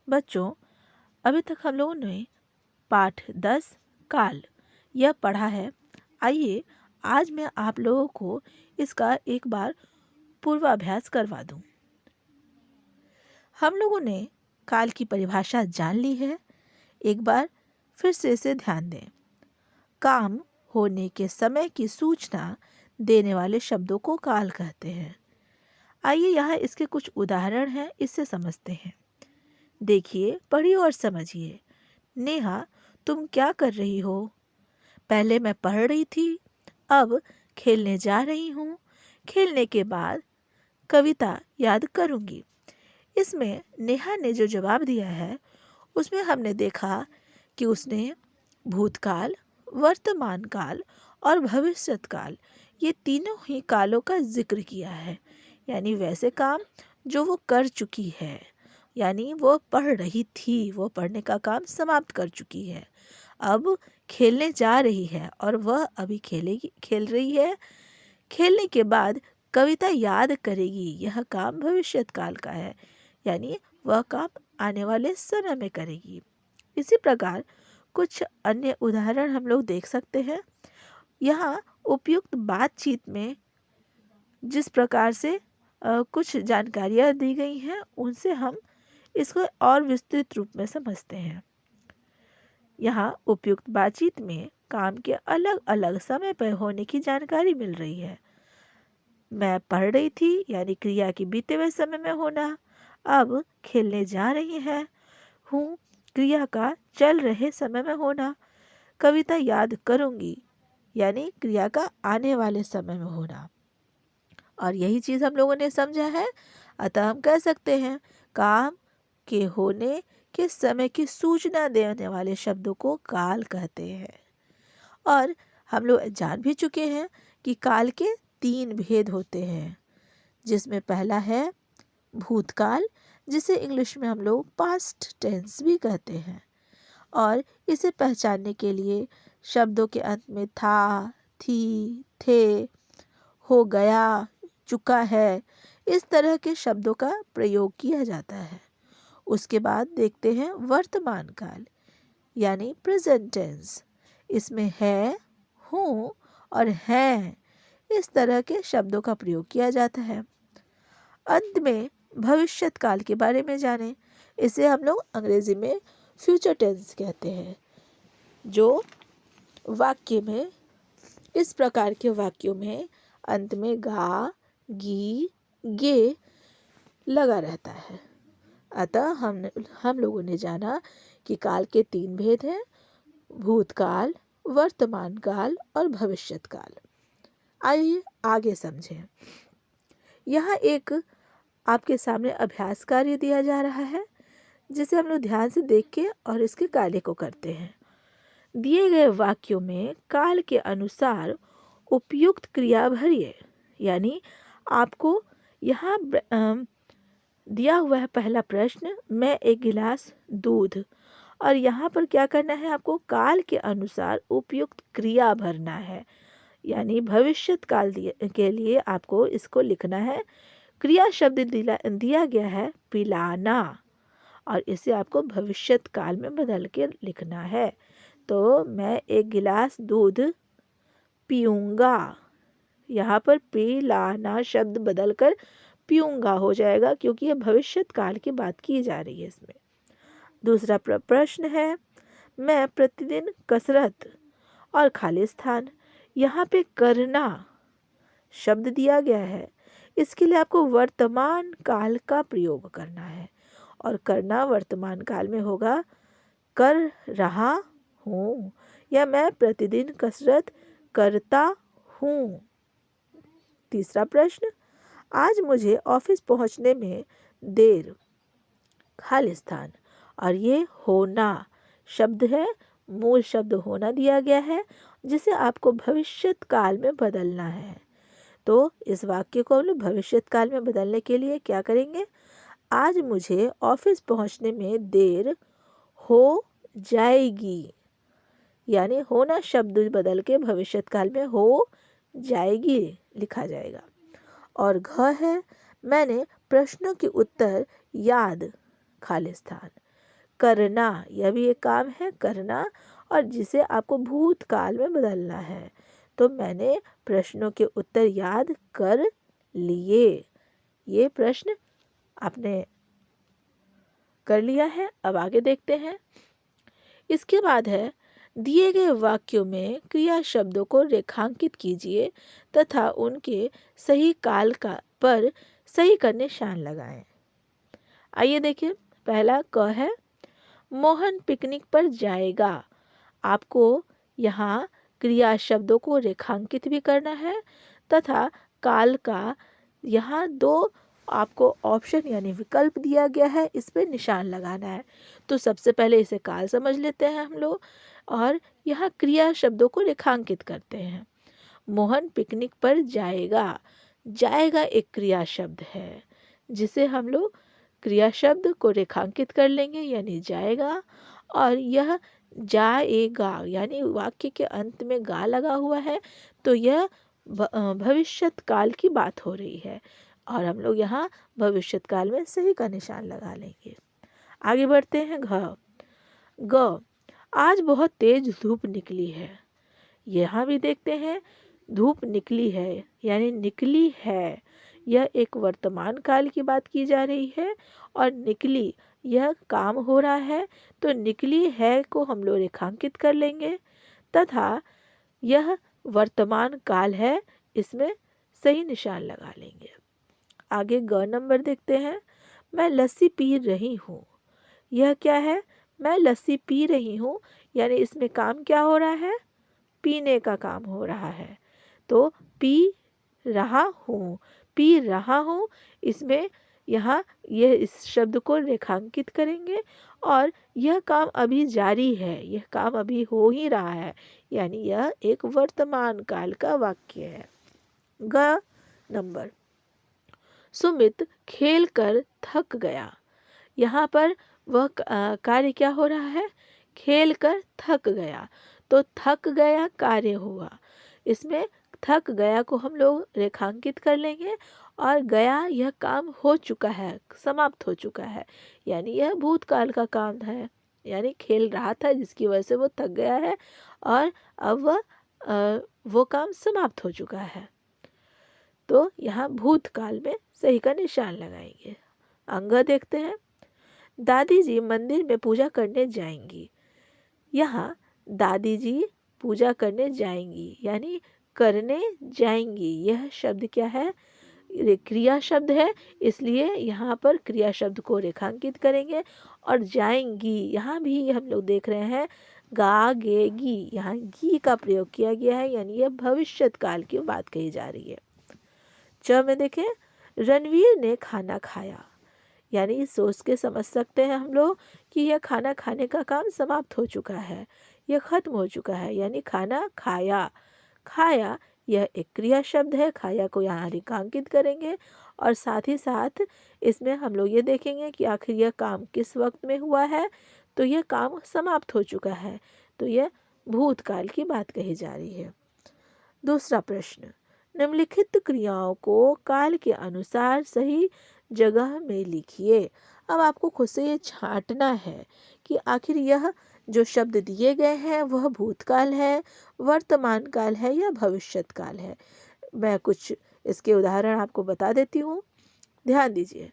बच्चों, अभी तक हम लोगों ने पाठ 10 काल यह पढ़ा है। आइए आज मैं आप लोगों को इसका एक बार पूर्वाभ्यास करवा दूं। हम लोगों ने काल की परिभाषा जान ली है। एक बार फिर से इसे ध्यान दें। काम होने के समय की सूचना देने वाले शब्दों को काल कहते हैं। आइए यहाँ इसके कुछ उदाहरण हैं, इससे समझते हैं। देखिए, पढ़िए और समझिए। नेहा, तुम क्या कर रही हो? पहले मैं पढ़ रही थी, अब खेलने जा रही हूँ। खेलने के बाद कविता याद करूँगी। इसमें नेहा ने जो जवाब दिया है उसमें हमने देखा कि उसने भूतकाल, वर्तमान काल और भविष्यत काल ये तीनों ही कालों का जिक्र किया है। यानी वैसे काम जो वो कर चुकी है, यानी वो पढ़ रही थी, वो पढ़ने का काम समाप्त कर चुकी है, अब खेलने जा रही है और वह अभी खेल रही है। खेलने के बाद कविता याद करेगी, यह काम भविष्यत काल का है, यानी वह काम आने वाले समय में करेगी। इसी प्रकार कुछ अन्य उदाहरण हम लोग देख सकते हैं। यहाँ उपयुक्त बातचीत में जिस प्रकार से कुछ जानकारियाँ दी गई हैं उनसे हम इसको और विस्तृत रूप में समझते हैं। यहाँ उपयुक्त बातचीत में काम के अलग अलग समय पर होने की जानकारी मिल रही है। मैं पढ़ रही थी यानी क्रिया की बीते हुए समय में होना, अब खेलने जा रही है हूँ क्रिया का चल रहे समय में होना, कविता याद करूँगी यानी क्रिया का आने वाले समय में होना। और यही चीज़ हम लोगों ने समझा है। अतः हम कह सकते हैं काम के होने के समय की सूचना देने वाले शब्दों को काल कहते हैं। और हम लोग जान भी चुके हैं कि काल के 3 भेद होते हैं, जिसमें पहला है भूतकाल, जिसे इंग्लिश में हम लोग पास्ट टेंस भी कहते हैं। और इसे पहचानने के लिए शब्दों के अंत में था, थी, थे, हो गया, चुका है, इस तरह के शब्दों का प्रयोग किया जाता है। उसके बाद देखते हैं वर्तमान काल यानी प्रेजेंट टेंस। इसमें है, हूँ और हैं इस तरह के शब्दों का प्रयोग किया जाता है। अंत में भविष्यत काल के बारे में जानें। इसे हम लोग अंग्रेजी में फ्यूचर टेंस कहते हैं। जो वाक्य में इस प्रकार के वाक्यों में अंत में गा, गी, गे लगा रहता है। अतः हम लोगों ने जाना कि काल के 3 भेद हैं, भूतकाल, वर्तमान काल और भविष्यत काल। आइए आगे समझें। यहाँ एक आपके सामने अभ्यास कार्य दिया जा रहा है, जिसे हम लोग ध्यान से देख के और इसके कार्य को करते हैं। दिए गए वाक्यों में काल के अनुसार उपयुक्त क्रिया भरिए। यानी आपको यहाँ दिया हुआ है पहला प्रश्न, मैं एक गिलास दूध, और यहाँ पर क्या करना है, आपको काल के अनुसार उपयुक्त क्रिया भरना है। यानी भविष्यत काल के लिए आपको इसको लिखना है। क्रिया शब्द दिया गया है पिलाना, और इसे आपको भविष्यत काल में बदल के लिखना है। तो मैं एक गिलास दूध पीऊँगा, यहाँ पर पिलाना शब्द बदलकर पीऊँगा हो जाएगा, क्योंकि यह भविष्यत काल की बात की जा रही है इसमें। दूसरा प्रश्न है, मैं प्रतिदिन कसरत और खालिस्तान, यहाँ पे करना शब्द दिया गया है, इसके लिए आपको वर्तमान काल का प्रयोग करना है, और करना वर्तमान काल में होगा कर रहा हूँ या मैं प्रतिदिन कसरत करता हूँ। तीसरा प्रश्न, आज मुझे ऑफिस पहुँचने में देर, खालिस्तान, और ये होना शब्द है, मूल शब्द होना दिया गया है, जिसे आपको भविष्यत काल में बदलना है। तो इस वाक्य को हम लोग भविष्यत काल में बदलने के लिए क्या करेंगे, आज मुझे ऑफिस पहुंचने में देर हो जाएगी, यानी होना शब्द बदल के भविष्यत काल में हो जाएगी लिखा जाएगा। और घ है, मैंने प्रश्नों के उत्तर याद, खालिस्तान, करना, यह भी एक काम है करना, और जिसे आपको भूतकाल में बदलना है। तो मैंने प्रश्नों के उत्तर याद कर लिए। ये प्रश्न आपने कर लिया है। अब आगे देखते हैं। इसके बाद है, दिए गए वाक्यों में क्रिया शब्दों को रेखांकित कीजिए तथा उनके सही काल का पर सही का निशान लगाएं। आइए देखिए, पहला क है, मोहन पिकनिक पर जाएगा। आपको यहाँ क्रिया शब्दों को रेखांकित भी करना है तथा काल का यहाँ दो आपको ऑप्शन यानी विकल्प दिया गया है, इस पे निशान लगाना है। तो सबसे पहले इसे काल समझ लेते हैं हम लोग और यहाँ क्रिया शब्दों को रेखांकित करते हैं। मोहन पिकनिक पर जाएगा। जाएगा एक क्रिया शब्द है जिसे हम लोग क्रिया शब्द को रेखांकित कर लेंगे यानी जाएगा, और यह जाएगा यानी वाक्य के अंत में गा लगा हुआ है, तो यह भविष्यत काल की बात हो रही है और हम लोग यहाँ भविष्यत काल में सही का निशान लगा लेंगे। आगे बढ़ते हैं। ग, आज बहुत तेज धूप निकली है। यहाँ भी देखते हैं, धूप निकली है यानी निकली है, यह एक वर्तमान काल की बात की जा रही है, और निकली यह काम हो रहा है, तो निकली है को हम लोग रेखांकित कर लेंगे तथा यह वर्तमान काल है, इसमें सही निशान लगा लेंगे। आगे ग नंबर देखते हैं। मैं लस्सी पी रही हूँ। यह क्या है? मैं लस्सी पी रही हूँ यानी इसमें काम क्या हो रहा है? पीने का काम हो रहा है। तो पी रहा हूँ, पी रहा हूँ, इसमें यहाँ यह इस शब्द को रेखांकित करेंगे और यह काम अभी जारी है, यह काम अभी हो ही रहा है, यानी यह एक वर्तमान काल का वाक्य है। ग नंबर, सुमित खेल कर थक गया। यहाँ पर वह कार्य क्या हो रहा है? खेल कर थक गया, तो थक गया कार्य हुआ। इसमें थक गया को हम लोग रेखांकित कर लेंगे और गया यह काम हो चुका है, समाप्त हो चुका है, यानी यह भूतकाल का काम है, यानी खेल रहा था जिसकी वजह से वो थक गया है और अब वो काम समाप्त हो चुका है। तो यहाँ भूतकाल में सही का निशान लगाएंगे। अंग देखते हैं। दादी जी मंदिर में पूजा करने जाएंगी। यहाँ दादी जी पूजा करने जाएंगी यानी करने जाएंगी, यह शब्द क्या है? क्रिया शब्द है, इसलिए यहाँ पर क्रिया शब्द को रेखांकित करेंगे। और जाएंगी यहाँ भी हम लोग देख रहे हैं गागेगी, यहाँ गी का प्रयोग किया गया है, यानी यह भविष्यत काल की बात कही जा रही है। च में देखें, रणवीर ने खाना खाया, यानी सोच के समझ सकते हैं हम लोग कि यह खाना खाने का काम समाप्त हो चुका है, यह खत्म हो चुका है, यानी खाना खाया। खाया यह एक क्रिया शब्द है, खाया को यहाँ रेखांकित करेंगे और साथ ही साथ इसमें हम लोग ये देखेंगे कि आखिर यह काम किस वक्त में हुआ है, तो यह काम समाप्त हो चुका है, तो यह भूतकाल की बात कही जा रही है। दूसरा प्रश्न, निम्नलिखित क्रियाओं को काल के अनुसार सही जगह में लिखिए। अब आपको खुद से ये छांटना है कि आखिर यह जो शब्द दिए गए हैं वह भूतकाल है, वर्तमान काल है या भविष्यत काल है। मैं कुछ इसके उदाहरण आपको बता देती हूँ, ध्यान दीजिए।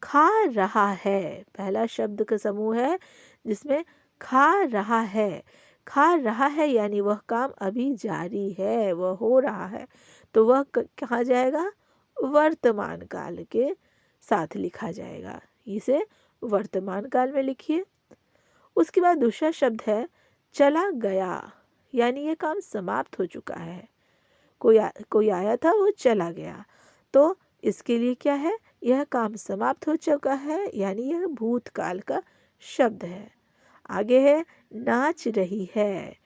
खा रहा है, पहला शब्द का समूह है जिसमें खा रहा है। खा रहा है यानी वह काम अभी जारी है, वह हो रहा है, तो वह कहाँ जाएगा? वर्तमान काल के साथ लिखा जाएगा, इसे वर्तमान काल में लिखिए। उसके बाद दूसरा शब्द है चला गया, यानी ये काम समाप्त हो चुका है, कोई आया था वो चला गया, तो इसके लिए क्या है? यह काम समाप्त हो चुका है, यानी यह भूतकाल का शब्द है। आगे है नाच रही है,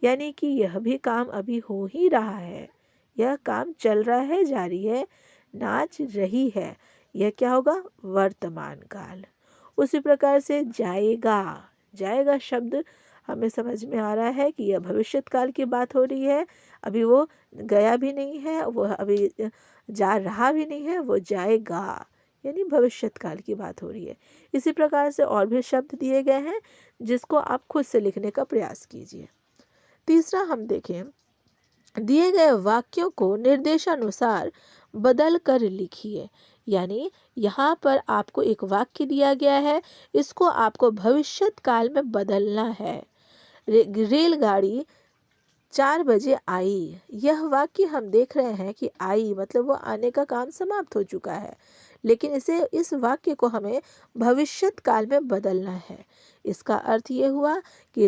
यानी कि यह भी काम अभी हो ही रहा है, यह काम चल रहा है, जारी है। नाच रही है, यह क्या होगा? वर्तमान काल। उसी प्रकार से जाएगा, जाएगा शब्द हमें समझ में आ रहा है कि यह भविष्यत काल की बात हो रही है, अभी वो गया भी नहीं है, वो अभी जा रहा भी नहीं है, वो जाएगा, यानी भविष्यत काल की बात हो रही है। इसी प्रकार से और भी शब्द दिए गए हैं जिसको आप खुद से लिखने का प्रयास कीजिए। तीसरा हम देखें, दिए गए वाक्यों को निर्देशानुसार बदल कर लिखिए। यानी यहाँ पर आपको एक वाक्य दिया गया है, इसको आपको भविष्यत काल में बदलना है। रेलगाड़ी 4 बजे आई। यह वाक्य हम देख रहे हैं कि आई मतलब वो आने का काम समाप्त हो चुका है, लेकिन इस वाक्य को हमें भविष्यत काल में बदलना है। इसका अर्थ ये हुआ कि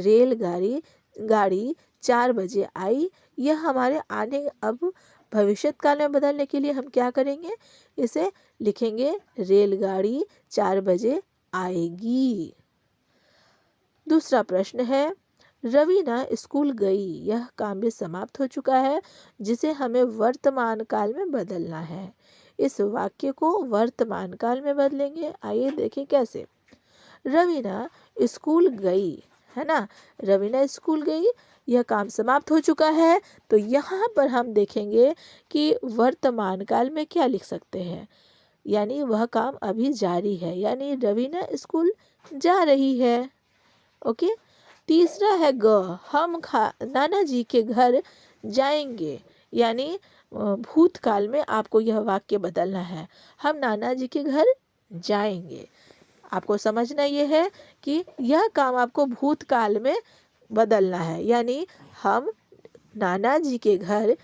गाड़ी 4 बजे आई। यह हमारे आने, अब भविष्यत काल में बदलने के लिए हम क्या करेंगे, इसे लिखेंगे रेलगाड़ी 4 बजे आएगी। दूसरा प्रश्न है, रवीना स्कूल गई। यह काम भी समाप्त हो चुका है जिसे हमें वर्तमान काल में बदलना है। इस वाक्य को वर्तमान काल में बदलेंगे। आइए देखें कैसे। रवीना स्कूल गई, है ना, रवीना स्कूल गई, यह काम समाप्त हो चुका है। तो यहाँ पर हम देखेंगे कि वर्तमान काल में क्या लिख सकते हैं, यानी वह काम अभी जारी है, यानी रवीना स्कूल जा रही है। ओके। तीसरा है हम नाना जी के घर जाएंगे। यानी भूतकाल में आपको यह वाक्य बदलना है, हम नाना जी के घर जाएंगे। आपको समझना ये है कि यह काम आपको भूतकाल में बदलना है, यानी हम नाना जी के घर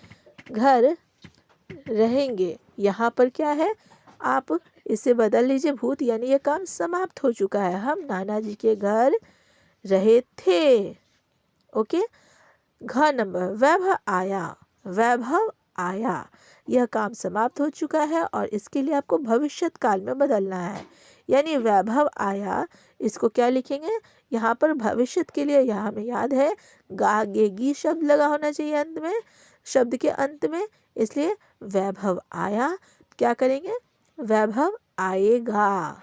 रहेंगे। यहाँ पर क्या है, आप इसे बदल लीजिए भूत, यानी यह काम समाप्त हो चुका है, हम नाना जी के घर रहे थे। ओके। घ नंबर, वैभव आया। यह काम समाप्त हो चुका है और इसके लिए आपको भविष्यत काल में बदलना है, यानी वैभव आया, इसको क्या लिखेंगे, यहाँ पर भविष्यत के लिए, यहाँ हमें याद है गी शब्द लगा होना चाहिए अंत में, शब्द के अंत में, इसलिए वैभव आया, क्या करेंगे, वैभव आएगा।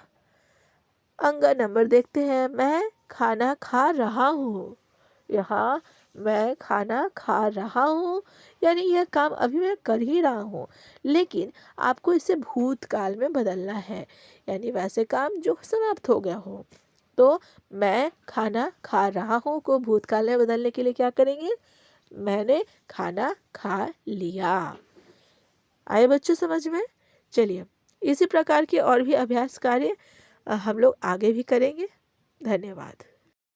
अंग नंबर देखते हैं, मैं खाना खा रहा हूँ। यहाँ मैं खाना खा रहा हूँ, यानी यह काम अभी मैं कर ही रहा हूँ, लेकिन आपको इसे भूतकाल में बदलना है, यानी वैसे काम जो समाप्त हो गया हो। तो मैं खाना खा रहा हूँ को भूतकाल में बदलने के लिए क्या करेंगे, मैंने खाना खा लिया। आए बच्चों समझ में। चलिए, इसी प्रकार के और भी अभ्यास कार्य हम लोग आगे भी करेंगे। धन्यवाद।